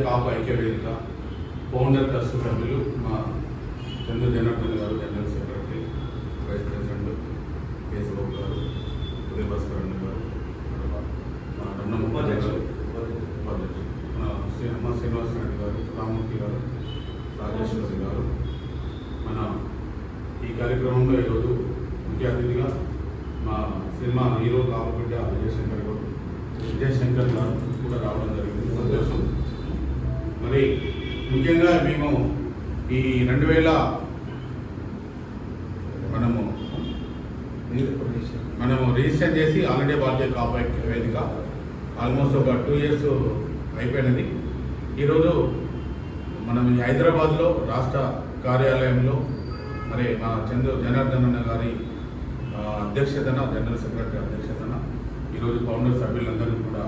కాపు ఐక్య వేదిక founder trust సభ్యులు మా చంద్ర జనార్దన్ గారు, జనరల్ సెక్రటరీ, వైస్ ప్రెసిడెంట్ కేశవబాబు గారు, ఉదయ భాస్కర్ గారు, మా రమణ ఉపాధ్యక్షులు మన శ్రీనివాస రెడ్డి గారు, రామూర్తి గారు, రాజేశ్వరి గారు. మన ఈ కార్యక్రమంలో ఈరోజు ముఖ్య అతిథిగా మా సినిమా హీరో కాబట్ట విజయశంకర్ గారు కూడా రావడం జరిగింది. సంతోషం. మరి ముఖ్యంగా మేము ఈ 2000 మనము రిజిస్టర్ చేసి ఆల్రెడీ భారతీయ కాపు ఐక్య వేదిక ఆల్మోస్ట్ ఒక 2 years అయిపోయినది. ఈరోజు మనం ఈ హైదరాబాద్లో రాష్ట్ర కార్యాలయంలో మరి మా చంద్ర జనార్దన్ అన్న గారి అధ్యక్షతన, జనరల్ సెక్రటరీ అధ్యక్షతన ఈరోజు ఫౌండర్ సభ్యులందరూ కూడా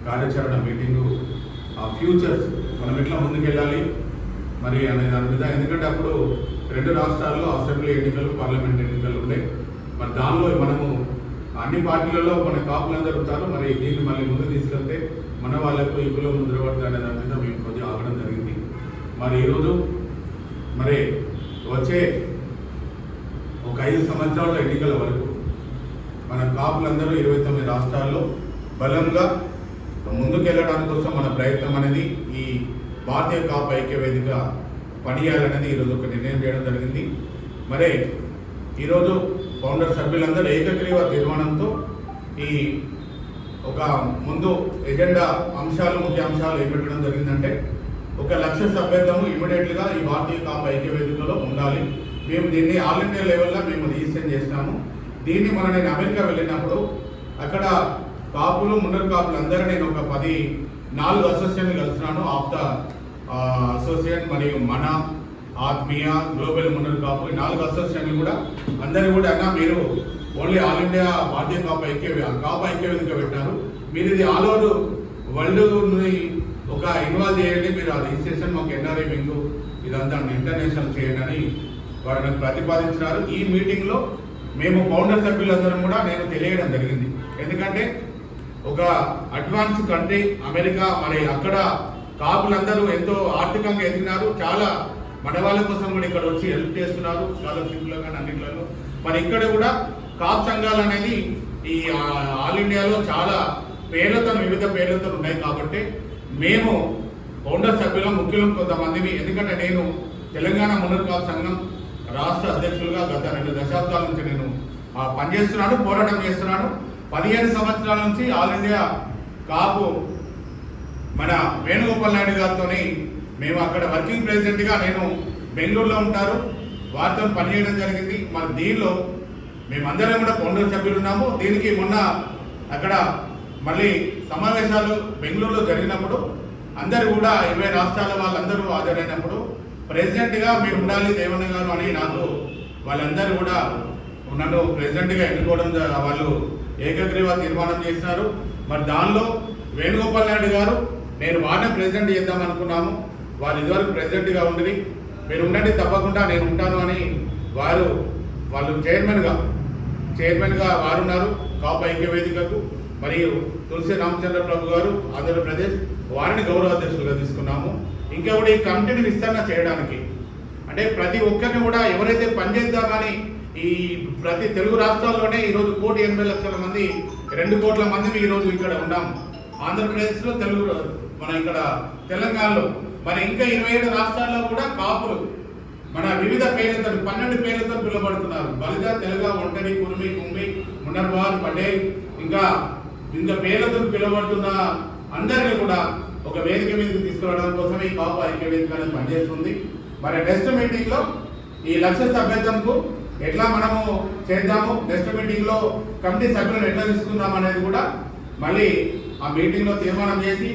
కార్యాచరణ మీటింగు, ఆ ఫ్యూచర్స్ మనం ఎట్లా ముందుకెళ్ళాలి మరి అనే దాని మీద. ఎందుకంటే అప్పుడు 2 రాష్ట్రాల్లో అసెంబ్లీ ఎన్నికలు, పార్లమెంట్ ఎన్నికలు ఉండే. మరి దానిలో మనము అన్ని పార్టీలలో మన కాపులందరూ ఉంటారు. మరి దీన్ని మళ్ళీ ముందు తీసుకెళ్తే మన వాళ్ళకు ఈ కులం ముద్రపడతాయి అనే దాని మీద మేము కొద్దిగా ఆగడం జరిగింది. మరి ఈరోజు మరి వచ్చే ఒక 5 సంవత్సరాల ఎన్నికల వరకు మన కాపులందరూ 29 రాష్ట్రాల్లో బలంగా ముందుకెళ్ళడానికి కోసం మన ప్రయత్నం అనేది ఈ భారతీయ కాపు ఐక్య వేదిక పనిచేయాలనేది ఈరోజు ఒక నిర్ణయం చేయడం జరిగింది. మరి ఈరోజు ఫౌండర్ సభ్యులందరూ ఏకగ్రీవ తీర్మానంతో ఈ ఒక ముందు ఎజెండా అంశాలు, ముఖ్య అంశాలు ఏం పెట్టడం జరిగిందంటే 1 లక్ష సభ్యత్వము ఇమీడియట్గా ఈ భారతీయ కాపు ఐక్య వేదికలో ఉండాలి. మేము దీన్ని ఆల్ ఇండియా లెవెల్లో మేము రిజిస్టర్ చేసినాము. దీన్ని నేను అమెరికా వెళ్ళినప్పుడు అక్కడ కాపులు, మున్నర్ కాపులు అందరూ నేను ఒక 4 అసోసియేషన్లు కలిసినాను. ఆఫ్ ద అసోసియేషన్ మరియు మన ఆత్మీయ, గ్లోబల్ మున్నర్ కాపు, ఈ 4 అసోసియేషన్లు కూడా అందరూ కూడా అన్నా మీరు ఓన్లీ ఆల్ ఇండియా భారతీయ కాపు ఐక్య వేదిక పెట్టినారు, మీరు ఇది ఆల్ ఓవర్ వరల్డ్ని ఒక ఇన్వాల్వ్ చేయండి, మీరు ఆ రిజిస్ట్రేషన్ మాకు ఎన్ఆర్ఐ వింగ్ ఇదంతా ఇంటర్నేషనల్ చేయండి అని వారు నాకు ప్రతిపాదించినారు. ఈ మీటింగ్లో మేము ఫౌండర్ సభ్యులందరం కూడా నేను తెలియడం జరిగింది. ఎందుకంటే ఒక అడ్వాన్స్ కంట్రీ అమెరికా, మరి అక్కడ కాపులందరూ ఎంతో ఆర్థికంగా ఎదిగినారు. చాలా మన వాళ్ళ కోసం కూడా ఇక్కడ వచ్చి హెల్ప్ చేస్తున్నారు, స్కాలర్షిప్లో కానీ అన్నింటిలో. మరి ఇక్కడ కూడా కాపు సంఘాలు అనేది ఈ ఆల్ ఇండియాలో చాలా పేర్లతో, వివిధ పేర్లతో ఉన్నాయి. కాబట్టి మేము ఫౌండర్ సభ్యులం, ముఖ్యులం కొంతమందిని. ఎందుకంటే నేను తెలంగాణ మున్నర్ కాపు సంఘం రాష్ట్ర అధ్యక్షులుగా గత 2 దశాబ్దాల నుంచి నేను పనిచేస్తున్నాను, పోరాటం చేస్తున్నాను. 15 సంవత్సరాల నుంచి ఆల్ ఇండియా కాపు మన వేణుగోపాల్ నాయుడు గారితో మేము అక్కడ వర్కింగ్ ప్రెసిడెంట్గా నేను బెంగళూరులో ఉంటారు, వారితో పనిచేయడం జరిగింది. మరి దీనిలో మేమందరం కూడా ఫౌండర్ సభ్యులు ఉన్నాము. దీనికి మొన్న అక్కడ మళ్ళీ సమావేశాలు బెంగళూరులో జరిగినప్పుడు అందరూ కూడా 20 రాష్ట్రాల వాళ్ళందరూ హాజరైనప్పుడు ప్రెసిడెంట్గా మీరు ఉండాలి దేవన్న గారు అని నాకు వాళ్ళందరూ కూడా నన్ను ప్రెసిడెంట్గా ఎన్నుకోవడం వాళ్ళు ఏకగ్రీవ తీర్మానం చేసినారు. మరి దానిలో వేణుగోపాల్ నాయుడు గారు నేను వారిని ప్రెసిడెంట్ చేద్దాం అనుకున్నాము. వారు ఇదివరకు ప్రెసిడెంట్గా ఉండి మీరు ఉండండి తప్పకుండా నేను ఉంటాను అని వాళ్ళు చైర్మన్గా వారున్నారు కాపు ఐక్య వేదికకు. మరియు తులసి రామచంద్ర ప్రభు గారు ఆంధ్రప్రదేశ్, వారిని గౌరవ అధ్యక్షులుగా తీసుకున్నాము. ఇంకా కూడా ఈ కమిటీని విస్తరణ చేయడానికి అంటే ప్రతి ఒక్కరిని కూడా ఎవరైతే పనిచేద్దామని ఈ ప్రతి తెలుగు రాష్ట్రాల్లోనే ఈరోజు 1,80,00,000 మంది, 2 కోట్ల మంది ఈరోజు ఇక్కడ ఉన్నాం. ఆంధ్రప్రదేశ్లో, మన ఇక్కడ తెలంగాణలో, మరి ఇంకా 27 రాష్ట్రాల్లో కూడా కాపులు మన వివిధ పేర్లతో 12 పేర్లతో పిలువబడుతున్నారు. బలిజ, తెలుగ, ఒంటరి, కుర్మి, కుమ్మి, మునర్వాల్, పటేల్, ఇంకా పేర్లతో పిలువబడుతున్న అందరినీ కూడా ఒక వేదిక మీదకి తీసుకురావడం కోసం ఈ కాపు ఐక్య వేదిక అనేది పనిచేస్తుంది. మరి నెక్స్ట్ మీటింగ్లో ఈ 1 లక్ష సభ్యత్వంకు ఎట్లా మనము చేద్దాము, నెక్స్ట్ మీటింగ్లో కమిటీ సభ్యులను ఎట్లా తీసుకుందాం అనేది కూడా మళ్ళీ ఆ మీటింగ్లో తీర్మానం చేసి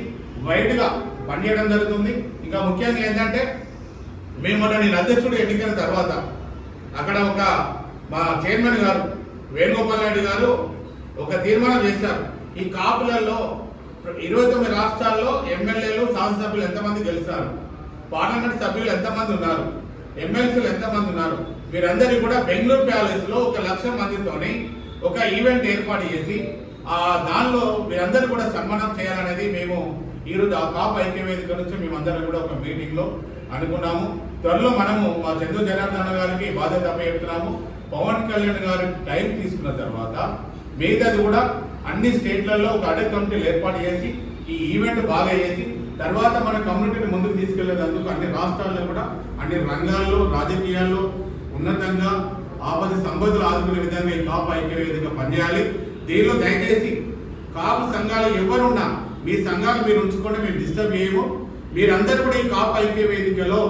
వైడ్గా పనిచేయడం జరుగుతుంది. ఇంకా ముఖ్యంగా ఏంటంటే మేము నేను అధ్యక్షుడు ఎన్నికైన తర్వాత అక్కడ మా చైర్మన్ గారు వేణుగోపాల్ నాయుడు గారు ఒక తీర్మానం చేశారు. ఈ కాపులలో 29 రాష్ట్రాల్లో ఎమ్మెల్యేలు, శాసనసభ్యులు ఎంతమంది గెలుస్తారు, పార్లమెంట్ సభ్యులు ఎంతమంది ఉన్నారు, ఎమ్మెల్సీలు ఎంతమంది ఉన్నారు, వీరందరికీ కూడా బెంగళూరు ప్యాలెస్లో 1 లక్ష మందితోని ఒక ఈవెంట్ ఏర్పాటు చేసి దానిలో వీరందరూ కూడా సన్మానం చేయాలనేది మేము ఈరోజు ఆ కాప్ ఐక్య వేదిక నుంచి మేమందరం కూడా ఒక మీటింగ్లో అనుకున్నాము. త్వరలో మనము మా చంద్రు జనార్దన్ గారికి బాధ్యత అప్పచెప్తున్నాము. పవన్ కళ్యాణ్ గారు టైం తీసుకున్న తర్వాత మిగతాది కూడా అన్ని స్టేట్లలో ఒక అడెక్ కమిటీలు ఏర్పాటు చేసి ఈ ఈవెంట్ బాగా చేసి తర్వాత మన కమ్యూనిటీని ముందుకు తీసుకెళ్లేందుకు అన్ని రాష్ట్రాల్లో కూడా అన్ని రంగాల్లో రాజకీయాల్లో ఉన్నతంగా ఆపద సంపదలు ఆదుకునే విధంగా ఈ కాపు ఐక్య వేదిక పనిచేయాలి. దీనిలో దయచేసి కాపు సంఘాలు ఎవరున్నా మీ సంఘాలు మీరు ఉంచుకోండి, మేము డిస్టర్బ్ చేయము. మీరందరూ కూడా ఈ కాపు ఐక్య వేదికలో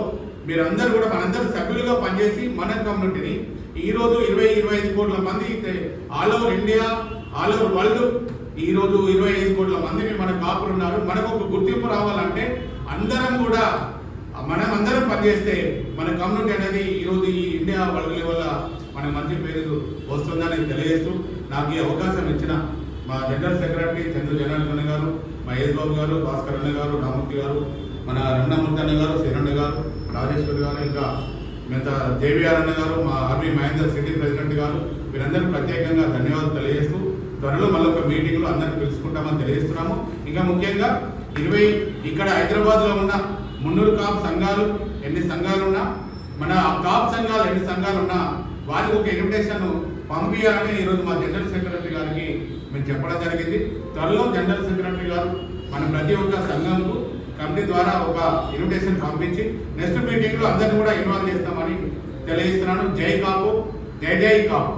మీరందరూ కూడా మనందరూ సభ్యులుగా పనిచేసి మన కమ్యూనిటీని ఈరోజు 20-25 కోట్ల మంది all over India all over world ఈరోజు 25 కోట్ల మంది మన కాపులు ఉన్నారు. మనకు ఒక గుర్తింపు రావాలంటే అందరం కూడా అందరం పనిచేస్తే మన కమ్యూనిటీ అనేది ఈరోజు ఈ ఇండియా వరల్డ్ లెవెల్ మనకు మంచి పేరు వస్తుందని తెలియజేస్తూ నాకు ఈ అవకాశం ఇచ్చిన మా జనరల్ సెక్రటరీ చంద్ర జనార్దన్ గారు, మహేష్ బాబు గారు, భాస్కర్ అన్న గారు, రామూర్తి గారు, మన రమణమూర్తి అన్న గారు, శరణ్ గారు, రాజేశ్వర్ గారు, ఇంకా మిగతా జేవీఆర్ అన్న గారు, మా ఆర్మీ మహేందర్ సిటీ ప్రెసిడెంట్ గారు, వీరందరూ ప్రత్యేకంగా ధన్యవాదాలు తెలియజేస్తూ త్వరలో మళ్ళీ ఒక మీటింగ్లో అందరిని పిలుచుకుంటామని తెలియజేస్తున్నాము. ఇంకా ముఖ్యంగా 20 ఇక్కడ హైదరాబాద్లో ఉన్న 300 కాపు సంఘాలు ఎన్ని సంఘాలు ఉన్నా మన కాపు సంఘాలు ఎన్ని సంఘాలు ఉన్నా వారికి ఒక ఇన్విటేషన్ పంపించాలని ఈరోజు మా జనరల్ సెక్రటరీ గారికి మేము చెప్పడం జరిగింది. త్వరలో జనరల్ సెక్రటరీ గారు మన ప్రతి ఒక్క సంఘంకు కమిటీ ద్వారా ఒక ఇన్విటేషన్ పంపించి నెక్స్ట్ మీటింగ్లో అందరిని కూడా ఇన్వాల్వ్ చేస్తామని తెలియజేస్తున్నాను. జై కాపు, జై జై కాపు.